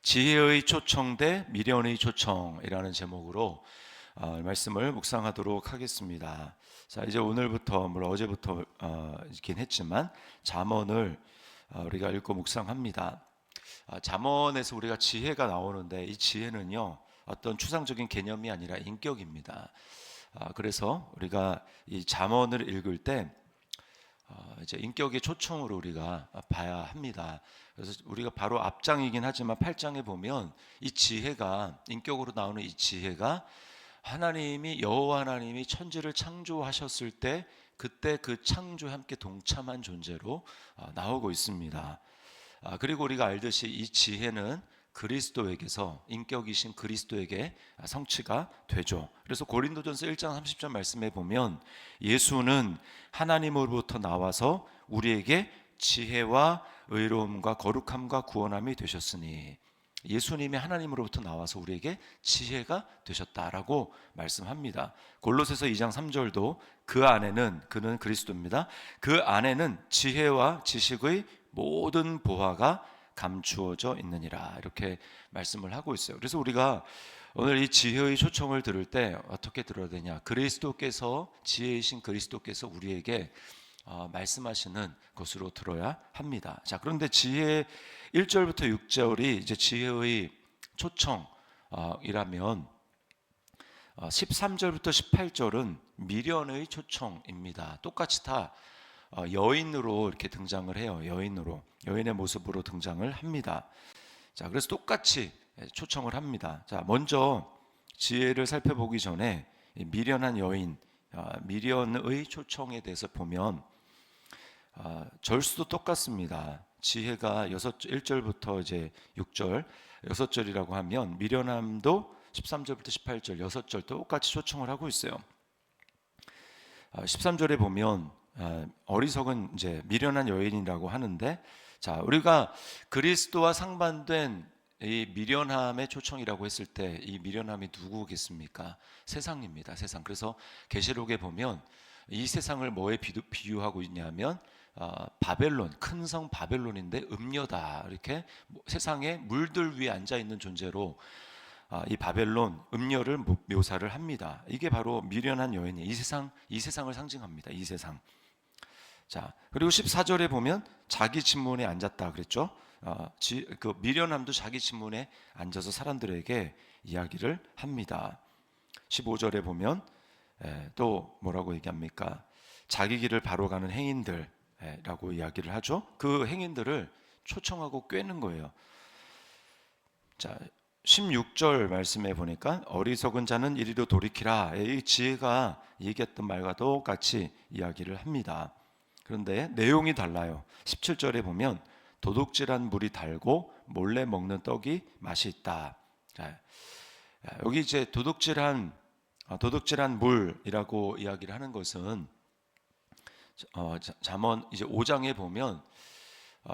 지혜의 초청 대 미련의 초청이라는 제목으로 말씀을 묵상하도록 하겠습니다. 자, 이제 오늘부터 물론 어제부터 있긴 했지만 잠언을 우리가 읽고 묵상합니다. 잠언에서 우리가 지혜가 나오는데 이 지혜는요 어떤 추상적인 개념이 아니라 인격입니다. 그래서 우리가 이 잠언을 읽을 때 이제 인격의 초청으로 우리가 봐야 합니다. 그래서 우리가 바로 앞장이긴 하지만 8장에 보면 이 지혜가 인격으로 나오는 이 지혜가 하나님이 여호와 하나님이 천지를 창조하셨을 때 그때 그 창조에 함께 동참한 존재로 나오고 있습니다. 그리고 우리가 알듯이 이 지혜는 그리스도에게서 인격이신 그리스도에게 성취가 되죠. 그래서 고린도전서 1장 30절 말씀에 보면 예수는 하나님으로부터 나와서 우리에게 지혜와 의로움과 거룩함과 구원함이 되셨으니, 예수님이 하나님으로부터 나와서 우리에게 지혜가 되셨다라고 말씀합니다. 골로새서 2장 3절도 그 안에는, 그는 그리스도입니다, 그 안에는 지혜와 지식의 모든 보화가 감추어져 있느니라, 이렇게 말씀을 하고 있어요. 그래서 우리가 오늘 이 지혜의 초청을 들을 때 어떻게 들어야 되냐, 그리스도께서, 지혜이신 그리스도께서 우리에게 말씀하시는 것으로 들어야 합니다. 자, 그런데 지혜 1절부터 6절이 이제 지혜의 초청이라면 13절부터 18절은 미련의 초청입니다. 똑같이 다 여인으로 이렇게 등장을 해요. 여인의 모습으로 등장을 합니다. 자, 그래서 똑같이 초청을 합니다. 자, 먼저 지혜를 살펴보기 전에 미련한 여인, 미련의 초청에 대해서 보면 절수도 똑같습니다. 지혜가 1절부터 이제 6절, 6절이라고 하면 미련함도 13절부터 18절, 6절 똑같이 초청을 하고 있어요. 13절에 보면 어리석은 이제 미련한 여인이라고 하는데, 자, 우리가 그리스도와 상반된 이 미련함의 초청이라고 했을 때 이 미련함이 누구겠습니까? 세상입니다. 세상. 그래서 계시록에 보면 이 세상을 뭐에 비유하고 있냐면 바벨론, 큰 성 바벨론인데 음녀다, 이렇게 세상에 물들 위에 앉아 있는 존재로 이 바벨론, 음녀를 묘사를 합니다. 이게 바로 미련한 여인이 이 세상을 상징합니다. 이 세상. 자, 그리고 14절에 보면 자기 진문에 앉았다 그랬죠. 그 미련함도 자기 진문에 앉아서 사람들에게 이야기를 합니다. 15절에 보면 또 뭐라고 얘기합니까? 자기 길을 바로 가는 행인들라고 이야기를 하죠. 그 행인들을 초청하고 꿰는 거예요. 자, 16절 말씀에 보니까 어리석은 자는 이리로 돌이키라, 이 지혜가 얘기했던 말과 똑같이 이야기를 합니다. 그런데 내용이 달라요. 17절에 보면 도둑질한 물이 달고 몰래 먹는 떡이 맛이 있다. 자, 여기 이제 도둑질한 물이라고 이야기를 하는 것은 잠언 이제 5장에 보면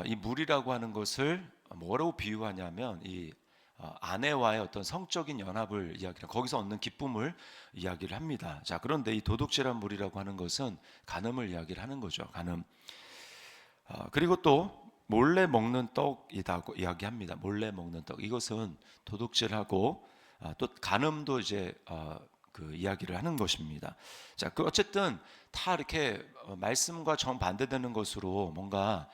이 물이라고 하는 것을 뭐라고 비유하냐면 이 아내와의 어떤 성적인 연합을 이야기를, 거기서 얻는 기쁨을 이야기를 합니다. 자, 그런데 이 도둑질한 물이라고 하는 것은 간음을 이야기를 하는 거죠. 간음. 그리고 또 몰래 먹는 떡이라고 이야기합니다. 몰래 먹는 떡. 이것은 도둑질하고 또 간음도 이제 그 이야기를 하는 것입니다. 자, 그 어쨌든 다 이렇게 말씀과 정반대되는 것으로 뭔가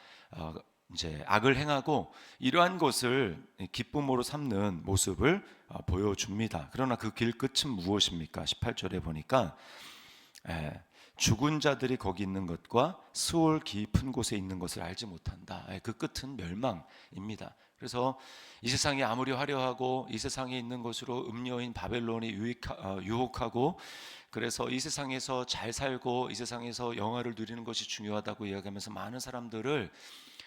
이제 악을 행하고 이러한 것을 기쁨으로 삼는 모습을 보여줍니다. 그러나 그 길 끝은 무엇입니까? 18절에 보니까 죽은 자들이 거기 있는 것과 스올 깊은 곳에 있는 것을 알지 못한다. 그 끝은 멸망입니다. 그래서 이 세상이 아무리 화려하고 이 세상에 있는 것으로 음녀인 바벨론이 유혹하고, 그래서 이 세상에서 잘 살고 이 세상에서 영화를 누리는 것이 중요하다고 이야기하면서 많은 사람들을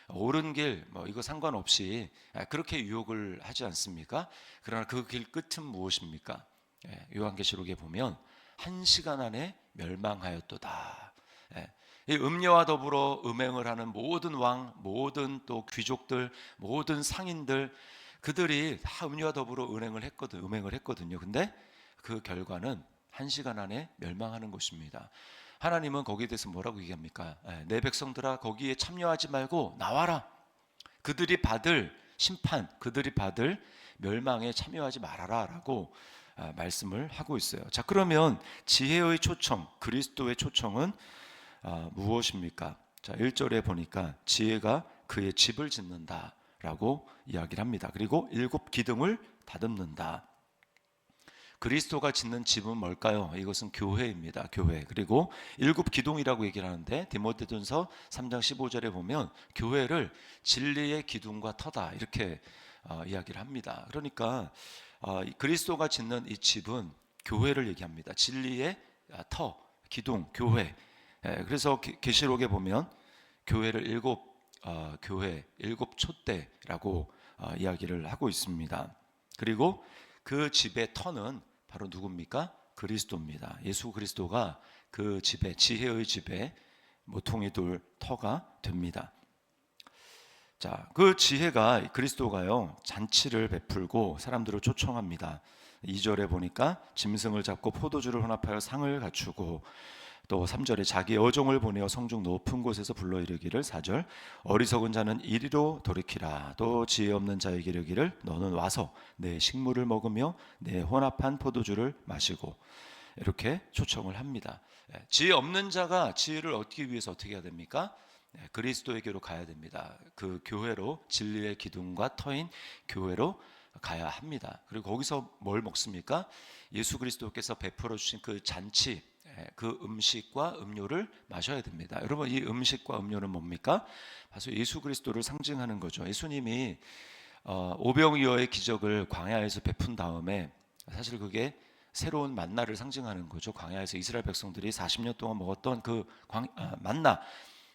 옳은 길, 이거 상관없이 그렇게 유혹을 하지 않습니까? 그러나 그 길 끝은 무엇입니까? 요한계시록에 보면 1시간 안에 멸망하였도다. 이 음녀와 더불어 음행을 하는 모든 왕, 모든 또 귀족들, 모든 상인들, 그들이 다 음녀와 더불어 음행을 했거든요. 근데 그 결과는 1시간 안에 멸망하는 것입니다. 하나님은 거기에 대해서 뭐라고 얘기합니까? 내 백성들아, 거기에 참여하지 말고 나와라. 그들이 받을 심판, 그들이 받을 멸망에 참여하지 말아라라고 말씀을 하고 있어요. 자, 그러면 지혜의 초청, 그리스도의 초청은 무엇입니까? 자, 1절에 보니까 지혜가 그의 집을 짓는다라고 이야기를 합니다. 그리고 7 기둥을 다듬는다. 그리스도가 짓는 집은 뭘까요? 이것은 교회입니다. 교회. 그리고 7 기둥이라고 얘기를 하는데 디모데전서 3장 15절에 보면 교회를 진리의 기둥과 터다 이렇게 이야기를 합니다. 그러니까 그리스도가 짓는 이 집은 교회를 얘기합니다. 진리의 터, 기둥, 교회. 그래서 계시록에 보면 교회를 7 교회, 7 촛대라고 이야기를 하고 있습니다. 그리고 그 집의 터는 바로 누굽니까? 그리스도입니다. 예수 그리스도가 그 집에, 지혜의 집에 모퉁이 돌 터가 됩니다. 자, 그 지혜가 그리스도가요 잔치를 베풀고 사람들을 초청합니다. 2절에 보니까 짐승을 잡고 포도주를 혼합하여 상을 갖추고, 또 3절에 자기 여종을 보내어 성중 높은 곳에서 불러 이르기를, 4절 어리석은 자는 이리로 돌이키라. 또 지혜 없는 자에게 이르기를 너는 와서 내 식물을 먹으며 내 혼합한 포도주를 마시고, 이렇게 초청을 합니다. 지혜 없는 자가 지혜를 얻기 위해서 어떻게 해야 됩니까? 그리스도에게로 가야 됩니다. 그 교회로, 진리의 기둥과 터인 교회로 가야 합니다. 그리고 거기서 뭘 먹습니까? 예수 그리스도께서 베풀어 주신 그 잔치, 그 음식과 음료를 마셔야 됩니다. 여러분, 이 음식과 음료는 뭡니까? 바로 예수 그리스도를 상징하는 거죠. 예수님이 오병이어의 기적을 광야에서 베푼 다음에 사실 그게 새로운 만나를 상징하는 거죠. 광야에서 이스라엘 백성들이 40년 동안 먹었던 그 만나,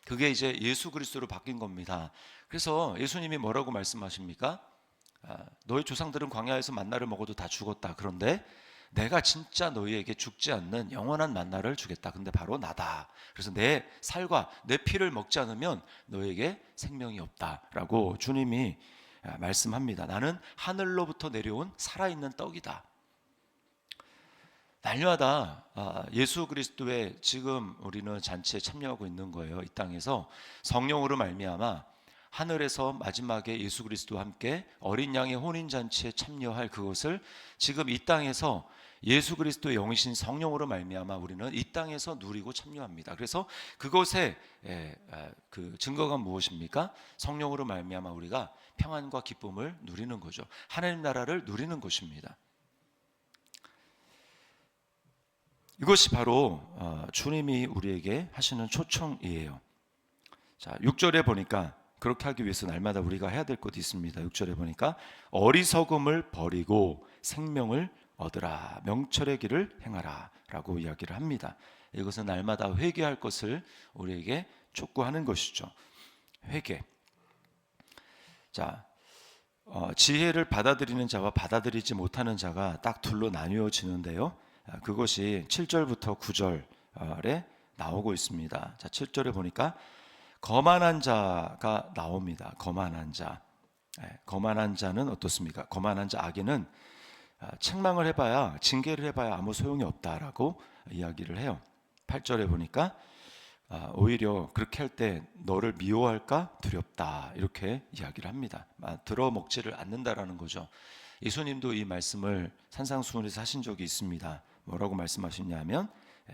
그게 이제 예수 그리스도로 바뀐 겁니다. 그래서 예수님이 뭐라고 말씀하십니까? 너희 조상들은 광야에서 만나를 먹어도 다 죽었다. 그런데 내가 진짜 너희에게 죽지 않는 영원한 만나를 주겠다. 근데 바로 나다. 그래서 내 살과 내 피를 먹지 않으면 너에게 생명이 없다라고 주님이 말씀합니다. 나는 하늘로부터 내려온 살아있는 떡이다. 날마다 예수 그리스도의 지금 우리는 잔치에 참여하고 있는 거예요. 이 땅에서 성령으로 말미암아 하늘에서 마지막에 예수 그리스도와 함께 어린 양의 혼인 잔치에 참여할 그것을 지금 이 땅에서 예수 그리스도의 영이신 성령으로 말미암아 우리는 이 땅에서 누리고 참여합니다. 그래서 그것의 그 증거가 무엇입니까? 성령으로 말미암아 우리가 평안과 기쁨을 누리는 거죠. 하나님 나라를 누리는 것입니다. 이것이 바로 주님이 우리에게 하시는 초청이에요. 자, 6절에 보니까 그렇게 하기 위해서 날마다 우리가 해야 될 것이 있습니다. 6절에 보니까 어리석음을 버리고 생명을 얻으라, 명철의 길을 행하라 라고 이야기를 합니다. 이것은 날마다 회개할 것을 우리에게 촉구하는 것이죠. 회개. 자, 지혜를 받아들이는 자와 받아들이지 못하는 자가 딱 둘로 나뉘어지는데요. 그것이 7절부터 9절에 나오고 있습니다. 자, 7절에 보니까 거만한 자가 나옵니다. 거만한 자. 거만한 자는 어떻습니까? 거만한 자, 악인은 책망을 해봐야, 징계를 해봐야 아무 소용이 없다라고 이야기를 해요. 8절에 보니까 오히려 그렇게 할 때 너를 미워할까 두렵다, 이렇게 이야기를 합니다. 들어먹지를 않는다라는 거죠. 예수님도 이 말씀을 산상수훈에서 하신 적이 있습니다. 뭐라고 말씀하셨냐면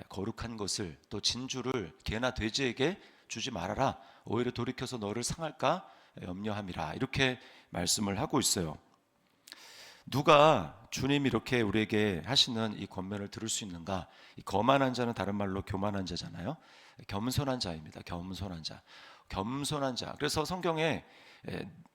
거룩한 것을, 또 진주를 개나 돼지에게 주지 말아라. 오히려 돌이켜서 너를 상할까 염려함이라, 이렇게 말씀을 하고 있어요. 누가 주님이 이렇게 우리에게 하시는 이 권면을 들을 수 있는가? 이 거만한 자는 다른 말로 교만한 자잖아요. 겸손한 자입니다. 겸손한 자. 겸손한 자. 그래서 성경에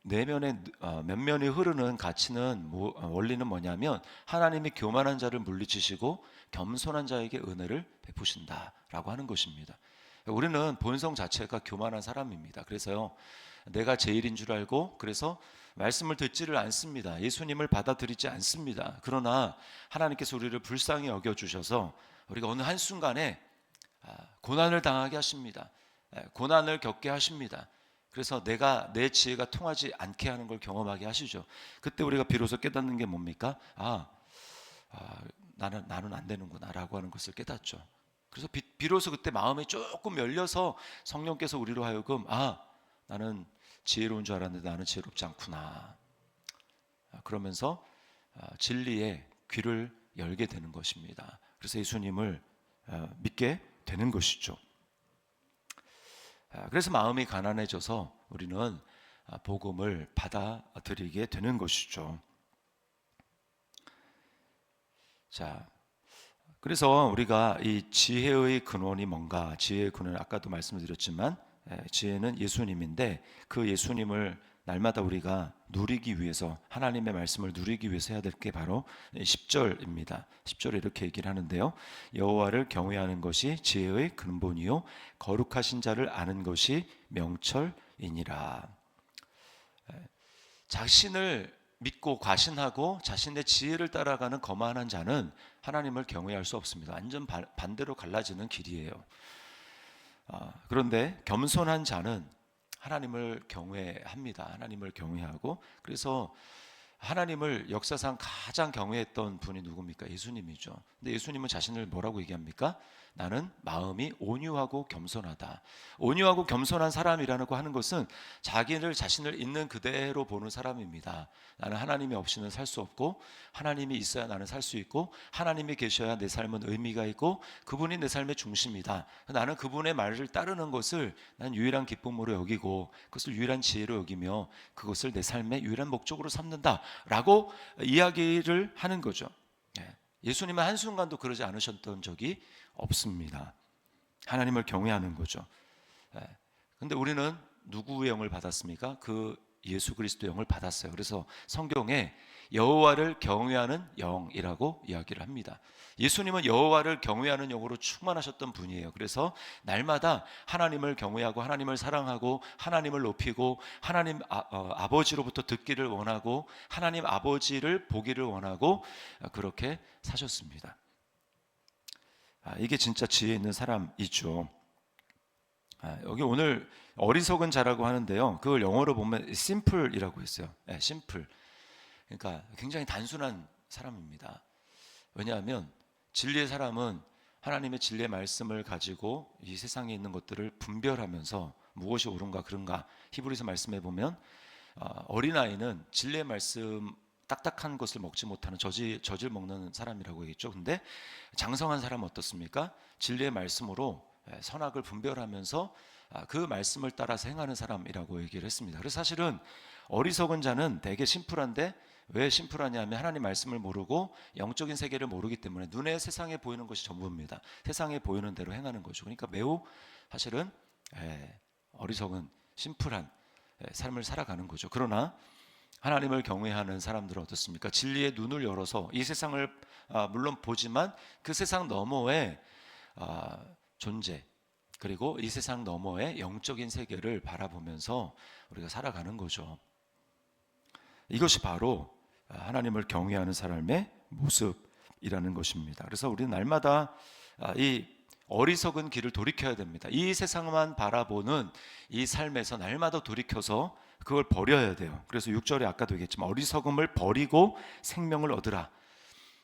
내면에 면면이 흐르는 가치는 원리는 뭐냐면 하나님이 교만한 자를 물리치시고 겸손한 자에게 은혜를 베푸신다라고 하는 것입니다. 우리는 본성 자체가 교만한 사람입니다. 그래서요, 내가 제일인 줄 알고 그래서 말씀을 듣지를 않습니다. 예수님을 받아들이지 않습니다. 그러나 하나님께서 우리를 불쌍히 여겨주셔서 우리가 어느 한순간에 고난을 당하게 하십니다. 고난을 겪게 하십니다. 그래서 내 지혜가 통하지 않게 하는 걸 경험하게 하시죠. 그때 우리가 비로소 깨닫는 게 뭡니까? 나는 안 되는구나라고 하는 것을 깨닫죠. 그래서 비로소 그때 마음이 조금 열려서 성령께서 우리로 하여금 나는 지혜로운 줄 알았는데 나는 지혜롭지 않구나. 그러면서 진리의 귀를 열게 되는 것입니다. 그래서 예수님을 믿게 되는 것이죠. 그래서 마음이 가난해져서 우리는 복음을 받아들이게 되는 것이죠. 자, 그래서 우리가 이 지혜의 근원이 뭔가, 지혜의 근원 아까도 말씀드렸지만 지혜는 예수님인데 그 예수님을 날마다 우리가 누리기 위해서, 하나님의 말씀을 누리기 위해서 해야 될 게 바로 10절입니다. 10절에 이렇게 얘기를 하는데요. 여호와를 경외하는 것이 지혜의 근본이요 거룩하신 자를 아는 것이 명철이니라. 자신을 믿고 과신하고 자신의 지혜를 따라가는 거만한 자는 하나님을 경외할 수 없습니다. 완전 반대로 갈라지는 길이에요. 그런데 겸손한 자는 하나님을 경외합니다. 하나님을 경외하고, 그래서 하나님을 역사상 가장 경외했던 분이 누굽니까? 예수님이죠. 근데 예수님은 자신을 뭐라고 얘기합니까? 나는 마음이 온유하고 겸손하다. 온유하고 겸손한 사람이라고 하는 것은 자기를 자신을 있는 그대로 보는 사람입니다. 나는 하나님이 없이는 살 수 없고, 하나님이 있어야 나는 살 수 있고, 하나님이 계셔야 내 삶은 의미가 있고, 그분이 내 삶의 중심이다. 나는 그분의 말을 따르는 것을 난 유일한 기쁨으로 여기고, 그것을 유일한 지혜로 여기며, 그것을 내 삶의 유일한 목적으로 삼는다라고 이야기를 하는 거죠. 예수님은 한순간도 그러지 않으셨던 적이 없습니다. 하나님을 경외하는 거죠. 근데 우리는 누구의 영을 받았습니까? 그 예수 그리스도의 영을 받았어요. 그래서 성경에 여호와를 경외하는 영이라고 이야기를 합니다. 예수님은 여호와를 경외하는 영으로 충만하셨던 분이에요. 그래서 날마다 하나님을 경외하고 하나님을 사랑하고 하나님을 높이고 하나님 아버지로부터 듣기를 원하고 하나님 아버지를 보기를 원하고 그렇게 사셨습니다. 이게 진짜 지혜 있는 사람이죠. 여기 오늘 어리석은 자라고 하는데요. 그걸 영어로 보면 simple이라고 했어요. simple. 그러니까 굉장히 단순한 사람입니다. 왜냐하면 진리의 사람은 하나님의 진리의 말씀을 가지고 이 세상에 있는 것들을 분별하면서 무엇이 옳은가 그른가, 히브리서 말씀에 보면 어린아이는 진리의 말씀 딱딱한 것을 먹지 못하는 젖을 먹는 사람이라고 얘기했죠. 근데 장성한 사람은 어떻습니까? 진리의 말씀으로 선악을 분별하면서 그 말씀을 따라서 행하는 사람이라고 얘기를 했습니다. 그래서 사실은 어리석은 자는 되게 심플한데, 왜 심플하냐면 하나님 말씀을 모르고 영적인 세계를 모르기 때문에 눈에 세상에 보이는 것이 전부입니다. 세상에 보이는 대로 행하는 거죠. 그러니까 매우 사실은 어리석은 심플한 삶을 살아가는 거죠. 그러나 하나님을 경외하는 사람들은 어떻습니까? 진리의 눈을 열어서 이 세상을 물론 보지만 그 세상 너머의 존재, 그리고 이 세상 너머의 영적인 세계를 바라보면서 우리가 살아가는 거죠. 이것이 바로 하나님을 경외하는 사람의 모습이라는 것입니다. 그래서 우리는 날마다 이 어리석은 길을 돌이켜야 됩니다. 이 세상만 바라보는 이 삶에서 날마다 돌이켜서 그걸 버려야 돼요. 그래서 6절에 아까도 얘기했지만 어리석음을 버리고 생명을 얻으라.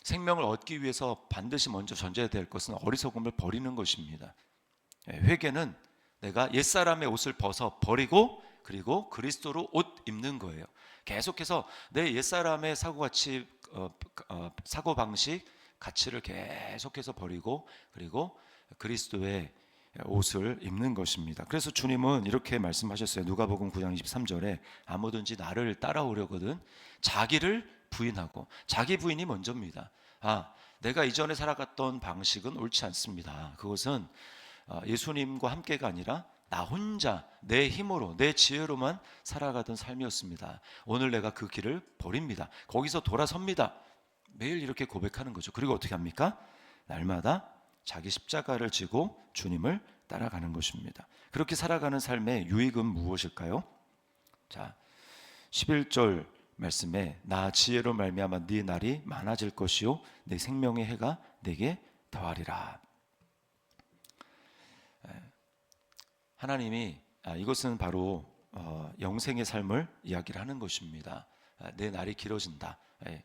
생명을 얻기 위해서 반드시 먼저 전제해야 될 것은 어리석음을 버리는 것입니다. 회개는 내가 옛사람의 옷을 벗어 버리고 그리고 그리스도로 옷 입는 거예요. 계속해서 내 옛사람의 사고방식, 가치를 계속해서 버리고 그리고 그리스도의 옷을 입는 것입니다. 그래서 주님은 이렇게 말씀하셨어요. 누가복음 9장 23절에 아무든지 나를 따라오려거든 자기를 부인하고, 자기 부인이 먼저입니다. 내가 이전에 살아갔던 방식은 옳지 않습니다. 그것은 예수님과 함께가 아니라 나 혼자 내 힘으로 내 지혜로만 살아가던 삶이었습니다. 오늘 내가 그 길을 버립니다. 거기서 돌아섭니다. 매일 이렇게 고백하는 거죠. 그리고 어떻게 합니까? 날마다 자기 십자가를 지고 주님을 따라가는 것입니다. 그렇게 살아가는 삶의 유익은 무엇일까요? 자, 11절 말씀에 나 지혜로 말미암아 네 날이 많아질 것이요 내 생명의 해가 내게 더하리라. 하나님이 이것은 바로 영생의 삶을 이야기를 하는 것입니다. 내 날이 길어진다.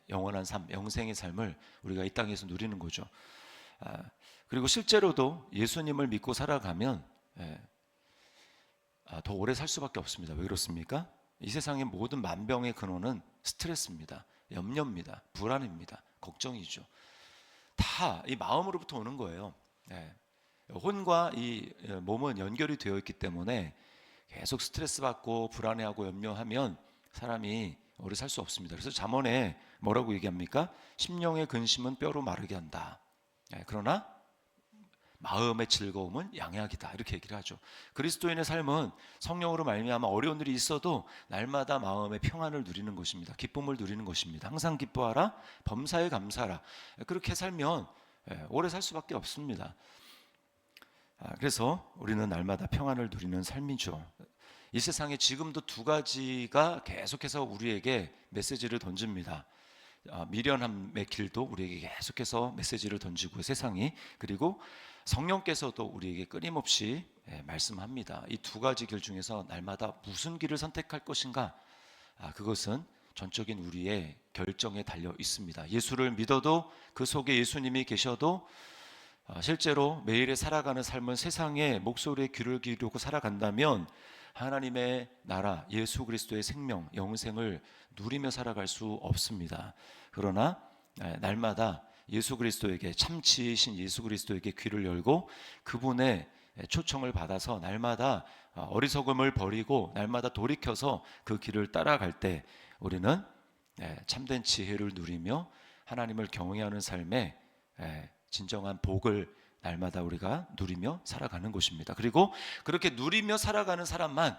영원한 삶, 영생의 삶을 우리가 이 땅에서 누리는 거죠. 그리고 실제로도 예수님을 믿고 살아가면 더 오래 살 수밖에 없습니다. 왜 그렇습니까? 이 세상의 모든 만병의 근원은 스트레스입니다. 염려입니다. 불안입니다. 걱정이죠. 다 이 마음으로부터 오는 거예요. 예. 혼과 이 몸은 연결이 되어 있기 때문에 계속 스트레스 받고 불안해하고 염려하면 사람이 오래 살 수 없습니다. 그래서 잠언에 뭐라고 얘기합니까? 심령의 근심은 뼈로 마르게 한다. 예, 그러나 마음의 즐거움은 양약이다. 이렇게 얘기를 하죠. 그리스도인의 삶은 성령으로 말미암아 어려운 일이 있어도 날마다 마음의 평안을 누리는 것입니다. 기쁨을 누리는 것입니다. 항상 기뻐하라, 범사에 감사하라. 그렇게 살면 오래 살 수밖에 없습니다. 그래서 우리는 날마다 평안을 누리는 삶이죠. 이 세상에 지금도 두 가지가 계속해서 우리에게 메시지를 던집니다. 미련함의 길도 우리에게 계속해서 메시지를 던지고 세상이, 그리고 성령께서도 우리에게 끊임없이 말씀합니다. 이 두 가지 길 중에서 날마다 무슨 길을 선택할 것인가? 그것은 전적인 우리의 결정에 달려 있습니다. 예수를 믿어도 그 속에 예수님이 계셔도 실제로 매일에 살아가는 삶은 세상에 목소리에 귀를 기울이고 살아간다면 하나님의 나라, 예수 그리스도의 생명, 영생을 누리며 살아갈 수 없습니다. 그러나 날마다 예수 그리스도에게, 참치이신 예수 그리스도에게 귀를 열고 그분의 초청을 받아서 날마다 어리석음을 버리고 날마다 돌이켜서 그 길을 따라갈 때 우리는 참된 지혜를 누리며 하나님을 경외하는 삶에 진정한 복을 날마다 우리가 누리며 살아가는 것입니다. 그리고 그렇게 누리며 살아가는 사람만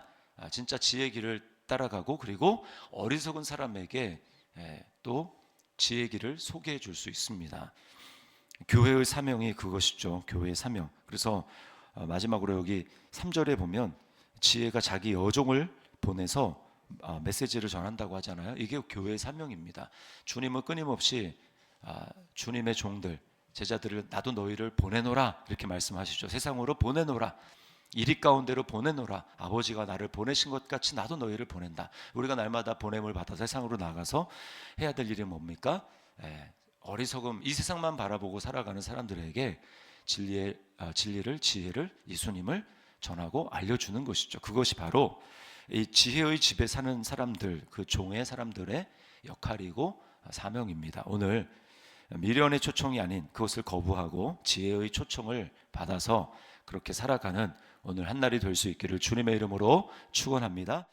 진짜 지혜의 길을 따라가고, 그리고 어리석은 사람에게 또 지혜의 길을 소개해 줄 수 있습니다. 교회의 사명이 그것이죠. 교회의 사명. 그래서 마지막으로 여기 3절에 보면 지혜가 자기 여종을 보내서 메시지를 전한다고 하잖아요. 이게 교회의 사명입니다. 주님은 끊임없이 주님의 종들, 제자들을 나도 너희를 보내노라 이렇게 말씀하시죠. 세상으로 보내노라, 이리 가운데로 보내노라. 아버지가 나를 보내신 것 같이 나도 너희를 보낸다. 우리가 날마다 보냄을 받아 세상으로 나가서 해야 될 일이 뭡니까? 어리석음, 이 세상만 바라보고 살아가는 사람들에게 진리를, 지혜를, 예수님을 전하고 알려주는 것이죠. 그것이 바로 이 지혜의 집에 사는 사람들, 그 종의 사람들의 역할이고 사명입니다. 오늘 미련의 초청이 아닌 그것을 거부하고 지혜의 초청을 받아서 그렇게 살아가는 오늘 한 날이 될 수 있기를 주님의 이름으로 축원합니다.